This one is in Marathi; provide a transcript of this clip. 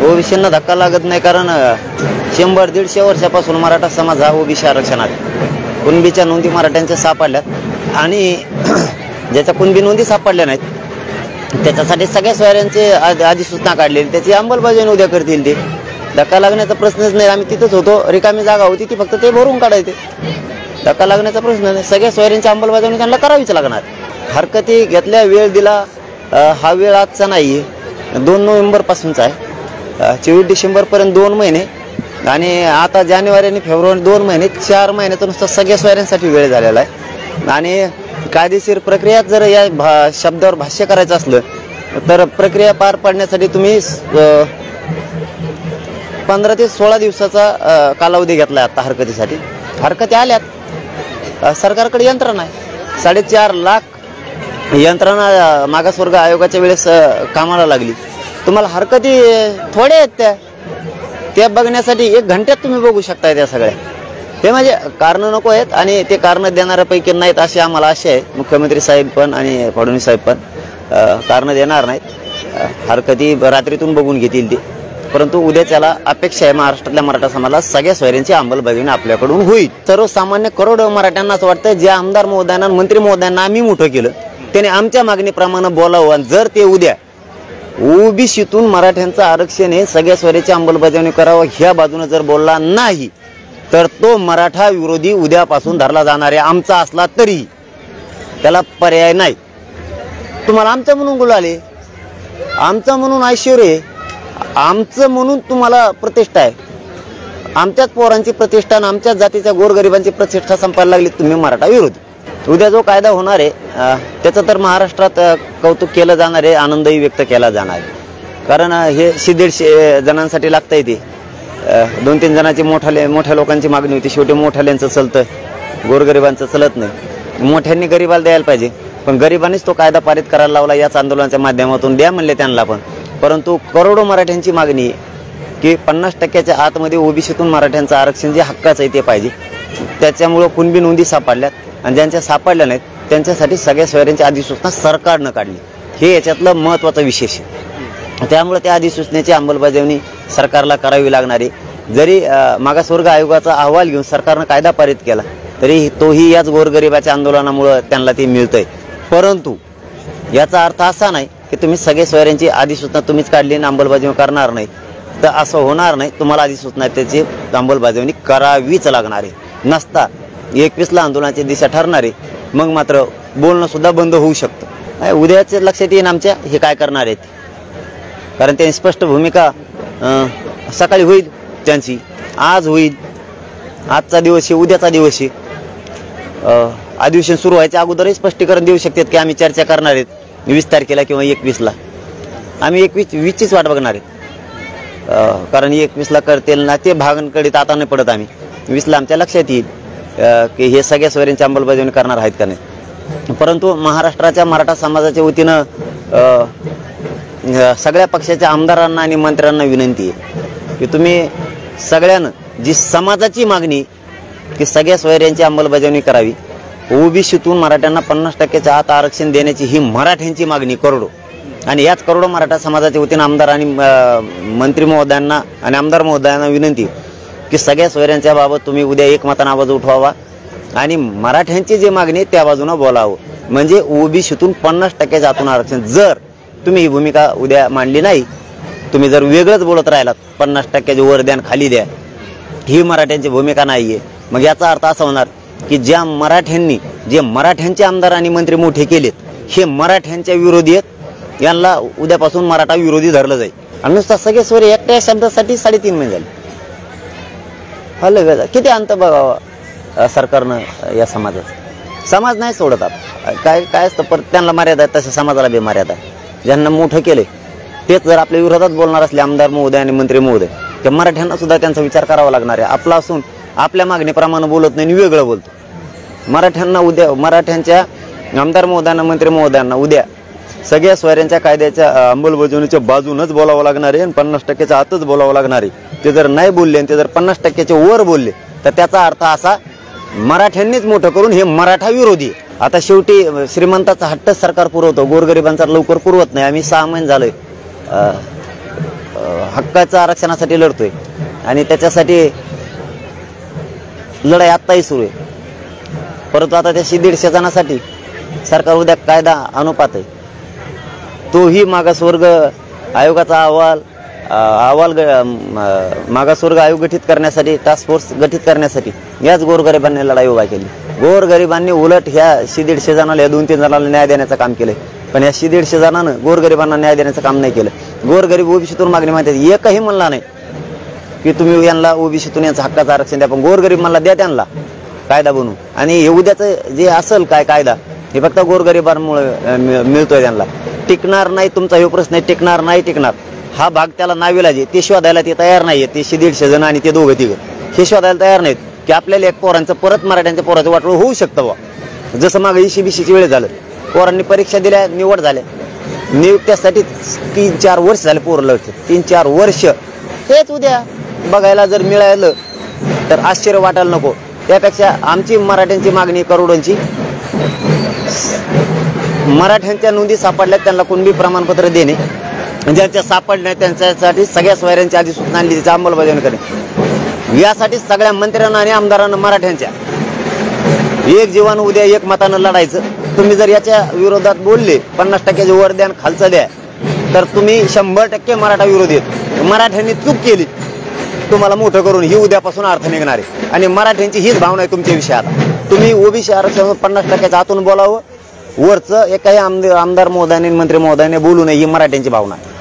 ओबीसींना धक्का लागत नाही, कारण 100-150 वर्षापासून मराठा समाज हा ओबीसी आरक्षणात कुणबीच्या नोंदी मराठ्यांच्या सापडल्यात आणि ज्याच्या कुणबी नोंदी सापडल्या नाहीत त्याच्यासाठी सगळ्या सोयऱ्यांचे अधिसूचना काढलेली, त्याची अंमलबजावणी उद्या करतील. ते धक्का लागण्याचा प्रश्नच नाही. आम्ही तिथंच होतो, रिकामी जागा होती ती फक्त ते भरून काढायचे. धक्का लागण्याचा प्रश्न नाही. सगळ्या सोयऱ्यांची अंमलबजावणी त्यांना करावीच लागणार. हरकती घेतल्या, वेळ दिला. हा वेळ आजचा नाही आहे, 2 नोव्हेंबरपासूनचा आहे. 24 डिसेंबरपर्यंत 2 महिने आणि आता जानेवारी आणि फेब्रुवारी 2 महिने, 4 महिन्याचा नुसतं सगळ्या सोयऱ्यांसाठी वेळ झालेला आहे. आणि कायदेशीर प्रक्रिया जर या शब्दावर भाष्य करायचं असलं तर प्रक्रिया पार पाडण्यासाठी तुम्ही 15 ते 16 दिवसाचा कालावधी घेतला आता हरकतीसाठी. हरकती आल्यात, सरकारकडे यंत्रणा आहे. 4.5 लाख यंत्रणा मागासवर्ग आयोगाच्या वेळेस कामाला लागली. तुम्हाला हरकती थोड्या आहेत त्या बघण्यासाठी 1 घंट्यात तुम्ही बघू शकताय त्या सगळ्या. हे म्हणजे कारणं नको आहेत आणि ते कारणं देणाऱ्यापैकी नाहीत अशी आम्हाला आशा आहे. मुख्यमंत्री साहेब पण आणि फडणवीस साहेब पण कारणं देणार नाहीत. हरकती रात्रीतून बघून घेतील ते. परंतु उद्याच्याला अपेक्षा आहे महाराष्ट्रातल्या मराठा समाजाला सगळ्या सोयऱ्यांची अंमलबजावणी आपल्याकडून होईल. सर्वसामान्य करोडो मराठ्यांना असं वाटतं जे आमदार महोदयांना मंत्री महोदयांना आम्ही मोठं केलं त्याने आमच्या मागणीप्रमाणे बोलावं, आणि जर ते उद्या ओबीसीतून मराठ्यांचं आरक्षण हे सगळ्या सोयऱ्याची अंमलबजावणी करावं ह्या बाजूने जर बोलला नाही तर तो मराठा विरोधी उद्यापासून धरला जाणार आहे. आमचा असला तरी त्याला पर्याय नाही. तुम्हाला आमचं म्हणून बोलाले, आमचं म्हणून ऐश्वर्य, आमचं म्हणून तुम्हाला प्रतिष्ठा आहे. आमच्याच पोरांची प्रतिष्ठा आणि आमच्याच जातीच्या गोरगरिबांची प्रतिष्ठा संपायला लागली तुम्ही मराठा विरोधी. उद्या जो कायदा होणार आहे त्याचं तर महाराष्ट्रात कौतुक केलं जाणार आहे, आनंदही व्यक्त केला जाणार आहे. कारण हे 150 जणांसाठी लागतंय. ते 2-3 जणांची मोठ्या लोकांची मागणी होती. शेवटी मोठ्याल्यांचं चलतं, गोरगरिबांचं चलत नाही. मोठ्यांनी गरीबाला द्यायला पाहिजे, पण गरिबांनीच तो कायदा पारित करायला लावला. याच आंदोलनाच्या माध्यमातून द्या म्हणले त्यांना पण. परंतु करोडो मराठ्यांची मागणी की 50% आतमध्ये ओबीसीतून मराठ्यांचं आरक्षण जे हक्काचं आहे ते पाहिजे. त्याच्यामुळं कुणबी नोंदी सापडल्यात आणि ज्यांच्या सापडल्या नाहीत त्यांच्यासाठी सगळ्या सोयऱ्यांची अधिसूचना सरकारनं काढली. हे याच्यातलं महत्त्वाचं विशेष आहे. त्यामुळे त्या अधिसूचनेची अंमलबजावणी सरकारला करावी लागणार आहे. जरी मागासवर्ग आयोगाचा अहवाल घेऊन सरकारनं कायदा पारित केला तरी तोही याच गोरगरिबाच्या आंदोलनामुळे त्यांना ते मिळतंय. परंतु याचा अर्थ असा नाही की तुम्ही सगळे सोयऱ्यांची अधिसूचना तुम्हीच काढली आणि अंमलबजावणी करणार नाही, तर असं होणार नाही. तुम्हाला अधिसूचना त्याची अंमलबजावणी करावीच लागणार आहे. नसता 21ला आंदोलनाची दिशा ठरणार आहे, मग मात्र बोलणं सुद्धा बंद होऊ शकतं. उद्याच्या लक्षात येईन आमच्या हे काय करणार आहेत, कारण त्यांनी स्पष्ट भूमिका सकाळी होईल त्यांची, आज होईल. आजचा दिवस आहे, उद्याचा दिवस आहे. अधिवेशन सुरू व्हायच्या अगोदरही स्पष्टीकरण देऊ शकतात की आम्ही चर्चा करणार आहेत 20 तारखेला किंवा 21ला. आम्ही 21चीच वाट बघणार आहे, कारण 21ला करतील ना ते भागांकडे आता नाही पडत. आम्ही 20ला आमच्या लक्षात येईल की हे सगळ्या सोयऱ्यांची अंमलबजावणी करणार आहेत का नाही. परंतु महाराष्ट्राच्या मराठा समाजाच्या वतीनं सगळ्या पक्षाच्या आमदारांना आणि मंत्र्यांना विनंती आहे की तुम्ही सगळ्यांना जी समाजाची मागणी की सगळ्या सोयऱ्यांची अंमलबजावणी करावी, ओबीसीतून मराठ्यांना 50% आत आरक्षण देण्याची ही मराठ्यांची मागणी करोडो, आणि याच करोडो मराठा समाजाच्या वतीनं आमदार आणि मंत्री महोदयांना आणि आमदार महोदयांना विनंती की सगळ्या सोयऱ्यांच्या बाबत तुम्ही उद्या एकमताने आवाज उठवावा आणि मराठ्यांची जी मागणी त्या बाजूने बोलावं. म्हणजे ओबीसीतून 50% आतून आरक्षण. जर तुम्ही ही भूमिका उद्या मांडली नाही, तुम्ही जर वेगळंच बोलत राहिलात 50% वर द्या खाली द्या, ही मराठ्यांची भूमिका नाहीये, मग याचा अर्थ असा होणार की ज्या मराठ्यांनी जे मराठ्यांचे आमदार आणि मंत्री मोठे केलेत हे मराठ्यांच्या विरोधी आहेत, यांना उद्यापासून मराठा विरोधी धरलं जाईल. आणि नुसता सगळे सोयरे एकट्या शब्दासाठी 3.5 महिने झाले. हल्लं किती अंत बघावा सरकारनं या समाजाचा. समाज नाही सोडत. काय काय असतं पर त्यांना मर्यादा आहे, तसं समाजाला बी मर्यादा आहे. ज्यांना मोठं केले तेच जर आपल्या विरोधात बोलणार असले आमदार महोदय आणि मंत्री महोदय, तर मराठ्यांना सुद्धा त्यांचा विचार करावा लागणार आहे. आपला असून आपल्या मागणीप्रमाणे बोलत नाही, वेगळं बोलतो. मराठ्यांना उद्या मराठ्यांच्या आमदार महोदयांना मंत्री महोदयांना उद्या सगळ्या सोयऱ्यांच्या कायद्याच्या अंमलबजावणीच्या बाजूनच बोलावं लागणार आहे आणि 50%च्या आतच बोलावं लागणार आहे. ते जर नाही बोलले आणि ते जर 50%च्या वर बोलले तर त्याचा अर्थ असा मराठ्यांनीच मोठं करून हे मराठा विरोधी. आता शेवटी श्रीमंताचा हट्ट सरकार पुरवतो, गोरगरिबांचा लवकर पुरवत नाही. आम्ही 6 महिने झालोय हक्काच्या आरक्षणासाठी लढतोय आणि त्याच्यासाठी लढाई आत्ताही सुरू आहे. परंतु आता त्या 150 जणांसाठी सरकार उद्या कायदा अनुपात आहे, तोही मागासवर्ग आयोगाचा अहवाल मागासवर्ग आयोग गठीत करण्यासाठी, टास्क फोर्स गठीत करण्यासाठी याच गोरगरिबांनी लढाई उभा केली. गोरगरिबांनी उलट ह्या 150 जणांना, या 2-3 जणांना न्याय देण्याचं काम केलंय, पण या 150 जणांना गोरगरिबांना न्याय देण्याचं काम नाही केलं. गोरगरीब ओबीसीतून मागणी माहिती एकही म्हणला नाही की तुम्ही यांना ओबीसीतून यांचं हक्काचं आरक्षण द्या, पण गोरगरीब म्हणला द्या त्यांना कायदा बनवून. आणि हे उद्याचं जे असेल काय कायदा हे फक्त गोरगरिबांमुळे मिळतोय त्यांना. टिकणार नाही, तुमचा हे प्रश्न आहे, टिकणार हा भाग त्याला नाविलाज आहे. ते शोधायला ते तयार नाहीये. ते 150 जण आणि ते 2-3 हे शोधायला तयार नाहीत की आपल्याला एक पोरांचं परत मराठ्यांच्या पोराचं वाटोळं होऊ शकतं बा. जसं मागे ECBCची वेळ झालं, पोरांनी परीक्षा दिल्या, निवड झाल्या, नियुक्त्यासाठी 3-4 वर्ष झाले पोरं लढते. 3-4 वर्ष हेच उद्या बघायला जर मिळालं तर आश्चर्य वाटायला नको. त्यापेक्षा आमची मराठ्यांची मागणी करोडोंची, मराठ्यांच्या नोंदी सापडल्यात त्यांना कुणबी प्रमाणपत्र देणे, ज्यांच्या सापडल्या त्यांच्यासाठी सगळ्या सोयऱ्यांची आधी सूचना आणली, त्याची अंमलबजावणी करणे. यासाठी सगळ्या मंत्र्यांना आणि आमदारांना मराठ्यांच्या एक जीवानं उद्या एक मतानं लढायचं. तुम्ही जर याच्या विरोधात बोलले 50% वर द्या आणि खालचं द्या तर तुम्ही 100% मराठा विरोधी आहेत. मराठ्यांनी चूक केली तुम्हाला मोठं करून ही उद्यापासून अर्थ निघणार आहे. आणि मराठ्यांची हीच भावना आहे तुमच्या विषयात. तुम्ही ओबीसी आरक्षण 50%च्या आतून बोलावं, वरचं एकाही आमदार महोदयाने, मंत्री महोदयाने बोलू नये, ही मराठ्यांची भावना आहे.